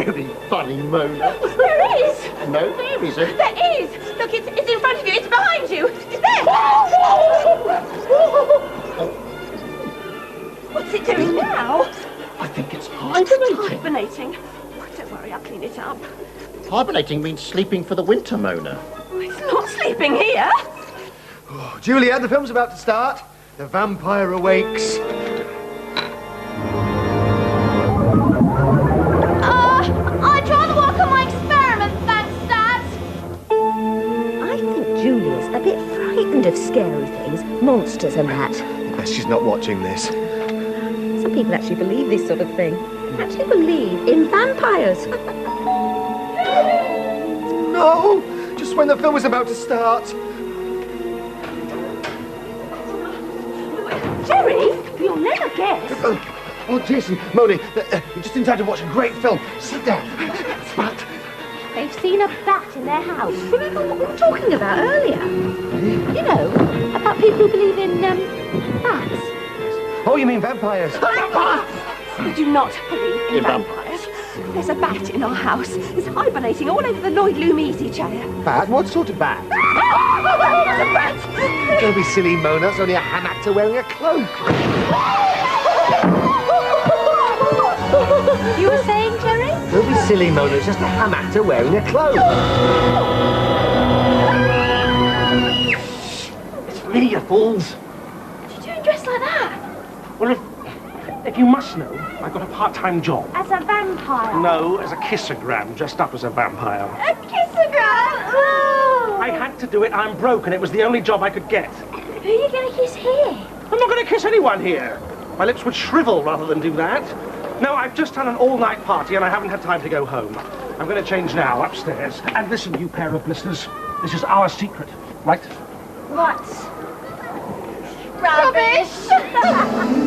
very funny, Mona. There is! No, there isn't. There is! Look, it's in front of you, it's behind you! It's there! What's it doing now? I think it's hibernating. Hibernating? Oh, don't worry, I'll clean it up. Hibernating means sleeping for the winter, Mona. Oh, it's not sleeping here. Oh, Julia, the film's about to start. The vampire awakes. I'd rather work on my experiment, thanks, Dad. I think Julia's a bit frightened of scary things, monsters and that. Best she's not watching this. Some people actually believe this sort of thing. Actually believe in vampires. No! Just when the film was about to start. Jerry, you'll never guess. Oh, Jason, Moni, you're just in time to watch a great film. Sit down. But They've seen a bat in their house. Remember what we were talking about earlier? You know, about people who believe in, bats. oh, you mean vampires? We do not believe in vampires. There's a bat in our house. It's hibernating all over the Lloyd Loom chair. Bat? What sort of bat? There's a bat! Don't be silly, Mona. It's only a ham actor wearing a cloak. You were saying, Jerry? Don't be silly, Mona. It's just a ham actor wearing a cloak. It's me, you fools. What are you doing dressed like that? Well, if you must know, I've got a part-time job. As a vampire? No, as a kissogram, dressed up as a vampire. A kissogram? Oh! I had to do it. I'm broke, and it was the only job I could get. Who are you going to kiss here? I'm not going to kiss anyone here. My lips would shrivel rather than do that. No, I've just had an all-night party, and I haven't had time to go home. I'm going to change now, upstairs. And listen, you pair of listeners, this is our secret, right? What? Rubbish!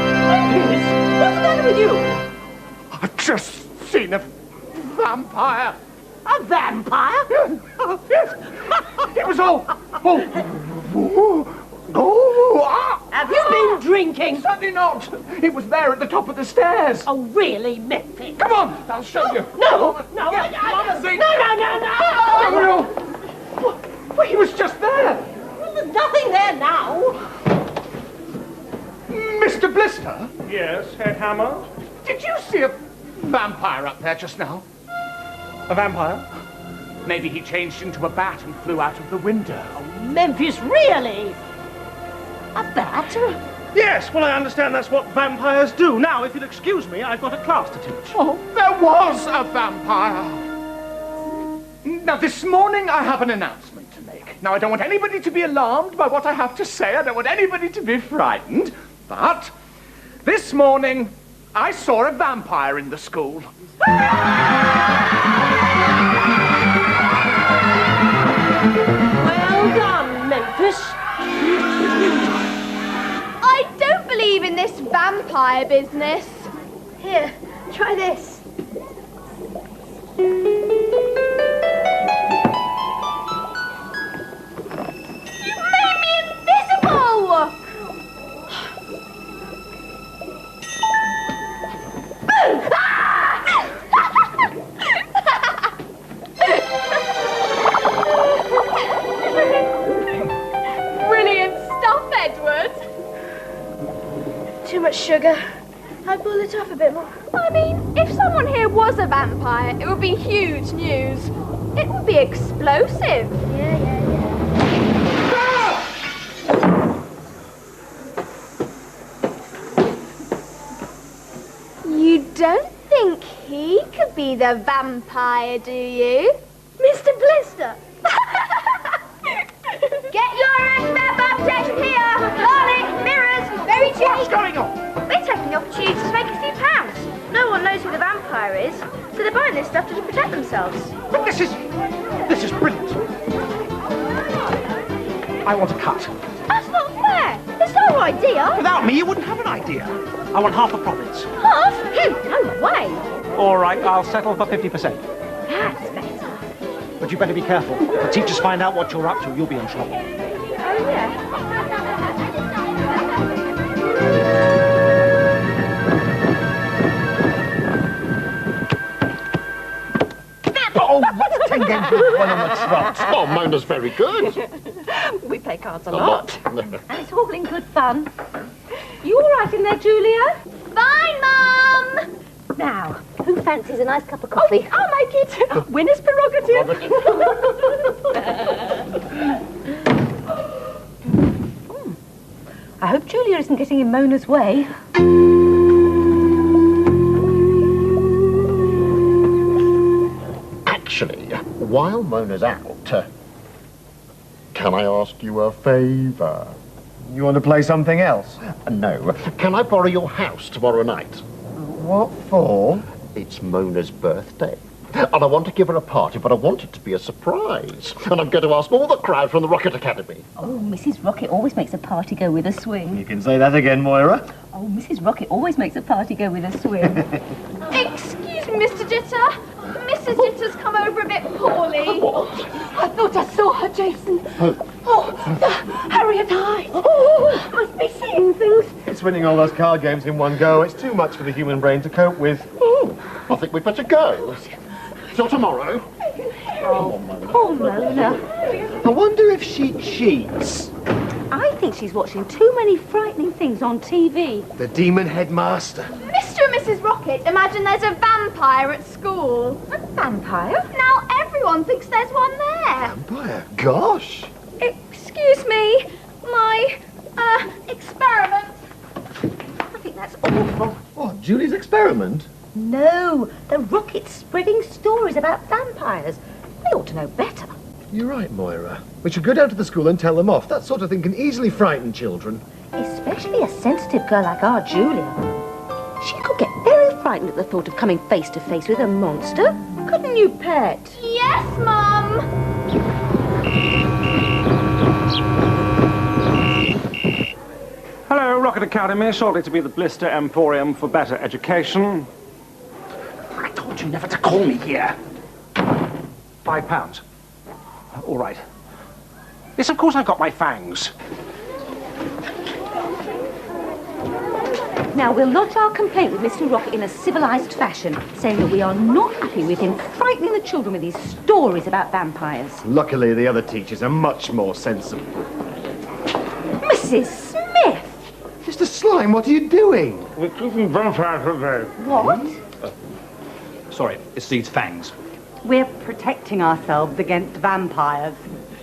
What's the matter with you? I've just seen a vampire. A vampire? Yes. It was all... Have you been drinking? Certainly not. It was there at the top of the stairs. Oh, really, Memphis? Come on, I'll show you. No! No! No! Well, he was just there. Well, there's nothing there now. Mr. Blister, Yes, Head Hammer? did you see a vampire up there just now? A vampire? Maybe he changed into a bat and flew out of the window. Memphis, really? A bat? Yes, well, I understand that's what vampires do. Now, if you'll excuse me, I've got a class to teach. Oh, there was a vampire. Now, this morning I have an announcement to make. Now, I don't want anybody to be alarmed by what I have to say. I don't want anybody to be frightened. But this morning I saw a vampire in the school. Well done, Memphis. I don't believe in this vampire business. Here, try this. You made me invisible! Brilliant stuff, Edward. Too much sugar. I'd boil it off a bit more. I mean, if someone here was a vampire, it would be huge news. It would be explosive. Yeah. You don't think he could be the vampire, do you? Mr. Blister! Get your map updated here! Garlic, mirrors, very cheap! What's going on? We're taking the opportunity to make a few pounds. No one knows who the vampire is, so they're buying this stuff to protect themselves. But this is brilliant. I want a cut. That's not fair! It's our idea! Without me, you wouldn't have an idea. I want half the profits. Half? No way! All right, I'll settle for 50%. That's better. But you better be careful. If the teachers find out what you're up to, you'll be in trouble. Oh, what's 10 games with one on the trot? Oh, Mona's very good. We play cards a lot. And it's all in good fun. You all right in there, Julia? Fine, Mum! Now, who fancies a nice cup of coffee? I'll make it. Winner's prerogative. I hope Julia isn't getting in Mona's way. Actually, while Mona's out, can I ask you a favour? You want to play something else? No. Can I borrow your house tomorrow night? What for? It's Mona's birthday. And I want to give her a party, but I want it to be a surprise. And I'm going to ask all the crowd from the Rocket Academy. Oh, Mrs. Rocket always makes a party go with a swing. You can say that again, Moira. Oh, Mrs. Rocket always makes a party go with a swing. Excuse me, Mr. Jitter. Mrs. Jitter's come over a bit poorly. I thought I saw her, Jason. Harriet Hyde. Oh, must be seeing things. It's winning all those card games in one go. It's too much for the human brain to cope with. I think we'd better go. Till tomorrow. Oh, Mona. I wonder if she cheats. I think she's watching too many frightening things on TV. The demon headmaster. Mr. and Mrs. Rocket, imagine there's a vampire at school. A vampire? Now everyone thinks there's one there. Vampire? Gosh. Excuse me, my, experiment. I think that's awful. What, Julie's experiment? No, the Rocket's spreading stories about vampires. They ought to know better. You're right, Moira. We should go down to the school and tell them off. That sort of thing can easily frighten children. Especially a sensitive girl like our Julia. She could get very frightened at the thought of coming face to face with a monster. Couldn't you, Pet? Yes, Mum. Hello, Rocket Academy, shortly to be the Blister Emporium for better education. I told you never to call me here. £5. All right. Yes, of course I've got my fangs. Now, we'll lodge our complaint with Mr. Rocket in a civilised fashion, saying that we are not happy with him frightening the children with his stories about vampires. Luckily, the other teachers are much more sensible. Mrs. Smith! Mr. Slime, what are you doing? We're keeping vampires today. What? Sorry, it's these Fangs. We're protecting ourselves against vampires.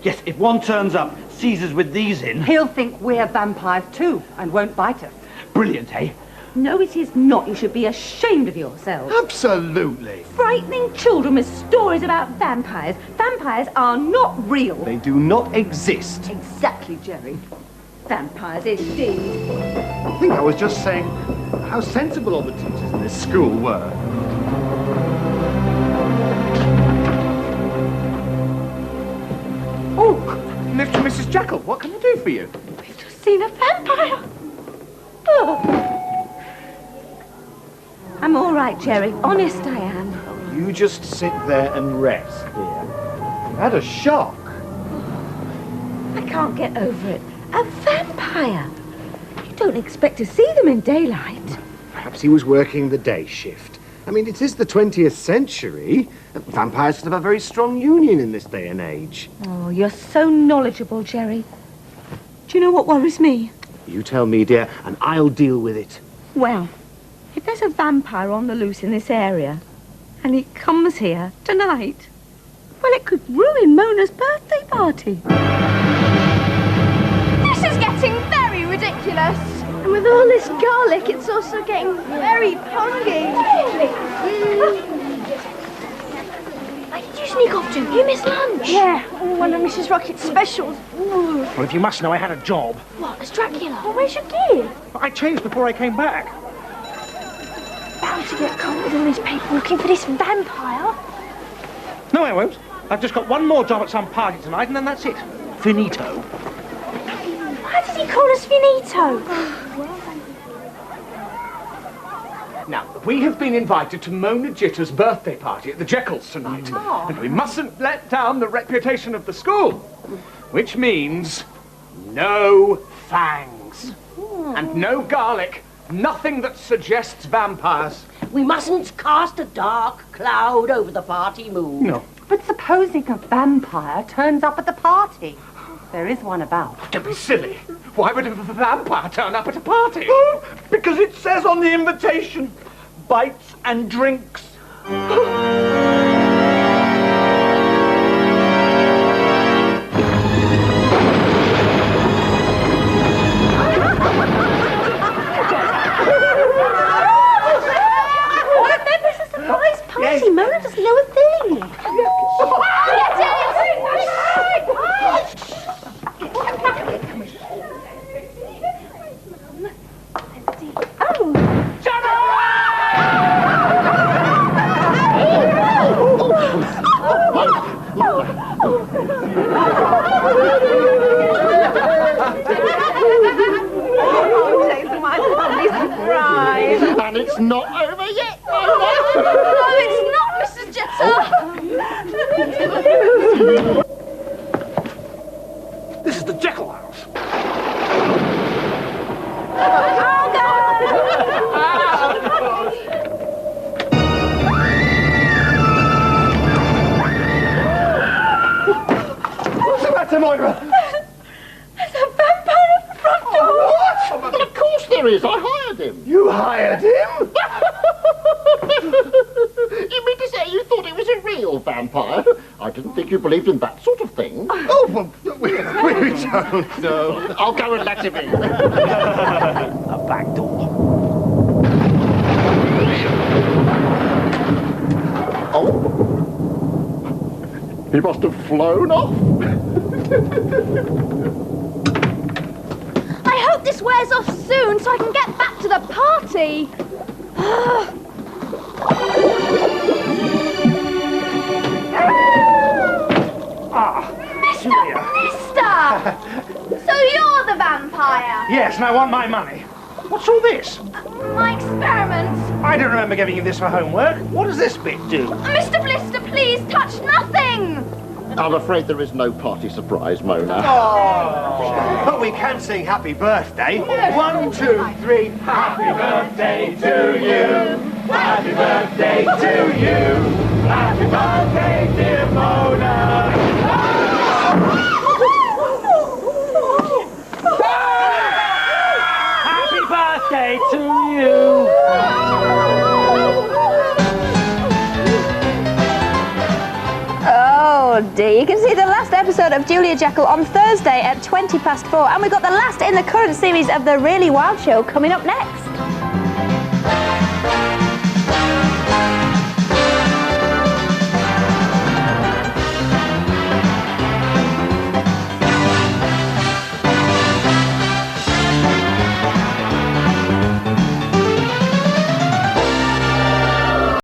Yes, if one turns up, sees us with these in... He'll think we're vampires too and won't bite us. Brilliant, eh? No, it is not. You should be ashamed of yourself. Absolutely. Frightening children with stories about vampires. Vampires are not real. They do not exist. Exactly, Jerry. Vampires indeed. I think I was just saying how sensible all the teachers in this school were. Oh, Mr. and Mrs. Jekyll, what can I do for you? We've just seen a vampire. Oh. I'm all right, Jerry. Honest, I am. You just sit there and rest, dear. You had a shock. I can't get over it. A vampire. You don't expect to see them in daylight. Perhaps he was working the day shift. I mean, it is the 20th century. Vampires have a very strong union in this day and age. Oh, you're so knowledgeable, Jerry. Do you know what worries me? You tell me, dear, and I'll deal with it. Well, if there's a vampire on the loose in this area, and he comes here tonight, well, it could ruin Mona's birthday party. This is getting very ridiculous. And with all this garlic, it's also getting very pongy. Where did you sneak off to? You missed lunch. Yeah, one of Mrs. Rocket's specials. Ooh. Well, if you must know, I had a job. What, as Dracula? Well, where's your gear? I changed before I came back. Bound to get caught with all these people looking for this vampire. No, I won't. I've just got one more job at some party tonight, and then that's it. Finito. Why did he call us Finito? Now, we have been invited to Mona Jitter's birthday party at the Jekylls tonight. And we mustn't let down the reputation of the school. Which means No fangs. And no garlic. Nothing that suggests vampires. We mustn't cast a dark cloud over the party mood. No. But supposing a vampire turns up at the party? There is one about. Don't be silly. Why would a vampire turn up at a party? Oh, because it says on the invitation, bites and drinks. Party, Mona doesn't know a thing. And it's not over yet. No, it's not, Mrs. Jetter. This is the Jekyll house. What's the matter, Moira? There's a vampire at the front door. What? But of course there is. I hired him. You hired him? You mean to say you thought he was a real vampire? I didn't think you believed in that sort of thing. Oh, well, we don't know. I'll go and let him in. A back door. Oh. He must have flown off. I hope this wears off soon so I can get back to the party. Mister! So you're the vampire? Yes, and I want my money. What's all this? My experiments. I don't remember giving you this for homework. What does this bit do? Mr. Blister, please touch nothing. I'm afraid there is no party surprise, Mona. But we can sing happy birthday. 1, 2, 3. Happy birthday to you. Happy birthday to you. Happy birthday, dear Mona. Happy birthday to you. Oh dear, you can see the last episode of Julia Jekyll on Thursday at 4:20, and we've got the last in the current series of The Really Wild Show coming up next.